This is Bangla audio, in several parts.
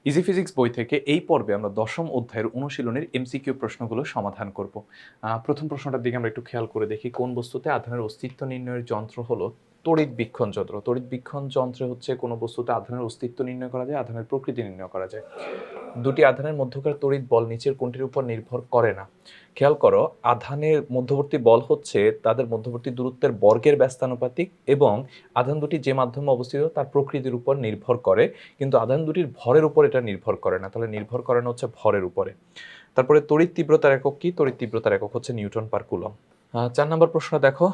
ইজি ফিজিক্স বই থেকে এই পর্বে আমরা দশম অধ্যায়ের অনুশীলনের এমসিকিউ প্রশ্নগুলো সমাধান করব। প্রথম প্রশ্নটার দিকে আমরা একটু খেয়াল করে দেখি, কোন বস্তুতে আধানের অস্তিত্ব নির্ণয়ের যন্ত্র হলো তড়িৎ বীক্ষণ যন্ত্র। তড়িৎ বীক্ষণ যন্ত্রে হচ্ছে কোনো বস্তুতে আধানের অস্তিত্ব নির্ণয় করা যায়, আধানের প্রকৃতি নির্ণয় করা যায়। দুটি আধানের মধ্যকার তড়িৎ বল নিচের কোনটির উপর নির্ভর করে না। খেয়াল করো, আধানের মধ্যবর্তী বল হচ্ছে তাদের মধ্যবর্তী দূরত্বের বর্গের ব্যস্তানুপাতিক এবং আধান দুটি যে মাধ্যমে অবস্থিত তার প্রকৃতির উপর নির্ভর করে, কিন্তু আধান দুটির ভরের উপর এটা নির্ভর করে না। তাহলে নির্ভর করে না হচ্ছে ভরের উপরে। তারপরে তড়িৎ তীব্রতার একক কি? তড়িৎ তীব্রতার একক হচ্ছে নিউটন পার কুলম। ৪ নম্বর প্রশ্ন দেখো,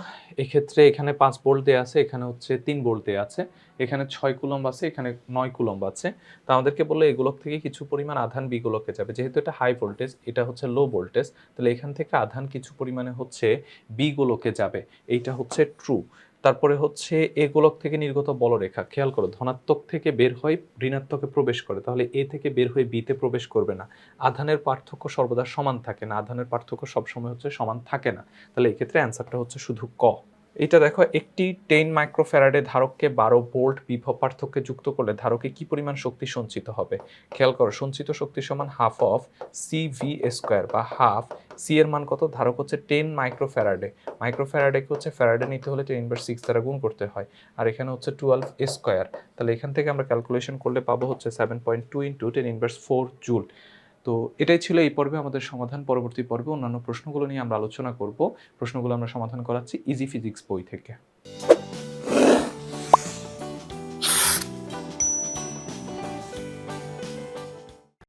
এক্ষেত্রে এখানে 5 ভোল্ট দেয়া আছে, এখানে হচ্ছে 3 ভোল্ট দেয়া আছে, এখানে 6 কুলম্ব আছে, এখানে 9 কুলম্ব আছে। তো আমাদেরকে বললো এগুলোর থেকে কিছু পরিমাণ আধান বি গোলকে যাবে। যেহেতু এটা হাই ভোল্টেজ, এটা হচ্ছে লো ভোল্টেজ, তাহলে এখান থেকে আধান কিছু পরিমাণে হচ্ছে বি গোলকে যাবে। এইটা হচ্ছে ট্রু। তারপরে হচ্ছে এ গোলক থেকে নির্গত বলরেখা, খেয়াল করো, ধনাত্মক থেকে বের হয়ে ঋণাত্মকে প্রবেশ করে, তাহলে এ থেকে বের হয়ে বিতে প্রবেশ করবে না। আধানের পার্থক্য সর্বদা সমান থাকে না, আধানের পার্থক্য সবসময় হচ্ছে সমান থাকে না। তাহলে এক্ষেত্রে অ্যান্সারটা হচ্ছে শুধু ক। এটা দেখো, একটি 10 মাইক্রোফ্যারাডে ধারককে 12 ভোল্ট বিভব পার্থক্যে যুক্ত করলে ধারকে কি পরিমাণ শক্তি সঞ্চিত হবে? খেয়াল করো, সঞ্চিত শক্তি সমান half of C V square বা হাফ। সি এর মান কত? ধারক হচ্ছে 10 মাইক্রোফ্যারাডে। মাইক্রোফ্যারাডেকে হচ্ছে ফ্যারাডে নিতে হলে 10⁻6 দ্বারা গুণ করতে হয়, আর এখানে হচ্ছে 12 স্কোয়ার। তাহলে এখান থেকে আমরা ক্যালকুলেশন করলে পাবো হচ্ছে 7.2 ইন্টু 10⁻4 জুল। তো এটাই ছিল এই পর্বে আমাদের সমাধান। পরবর্তী পর্বে অন্যান্য প্রশ্নগুলো নিয়ে আমরা আলোচনা করব। প্রশ্নগুলো আমরা সমাধান করাচ্ছি ইজি ফিজিক্স বই থেকে।